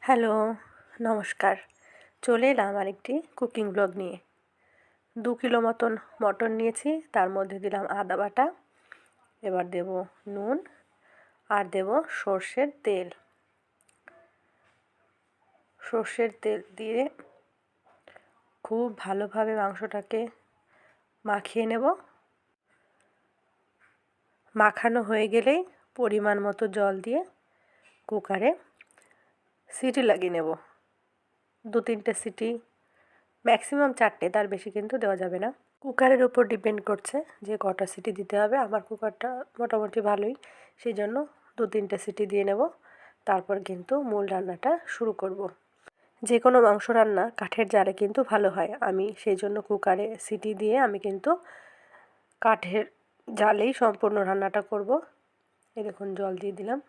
Hello, নমস্কার। চলে এলাম আরেকটি কুকিং ব্লগ নিয়ে। 2 কিলো মতন মটন নিয়েছি, তার মধ্যে দিলাম আদা বাটা, এবার দেব নুন আর দেব সর্ষের তেল। সর্ষের তেল দিয়ে খুব ভালোভাবে মাংসটাকে মাখিয়ে নেব। মাখানো হয়ে গেলেই পরিমাণ মতো জল দিয়ে কুকারে সিটি লাগিয়ে নেব। 2-3টে সিটি, ম্যাক্সিমাম 4টে, তার বেশি কিন্তু দেওয়া যাবে না। কুকারের উপর ডিপেন্ড করছে যে কটা সিটি দিতে হবে। আমার কুকারটা মোটামুটি ভালোই, সেই জন্য 2-3টে সিটি দিয়ে নেব। তারপর কিন্তু মূল রান্নাটা শুরু করব। যে কোনো মাংস রান্না কাঠের জালে কিন্তু ভালো হয়। আমি সেই জন্য কুকারে সিটি দিয়ে আমি কিন্তু কাঠের জালেই সম্পূর্ণ রান্নাটা করব। এই দেখুন, জল দিয়ে দিলাম।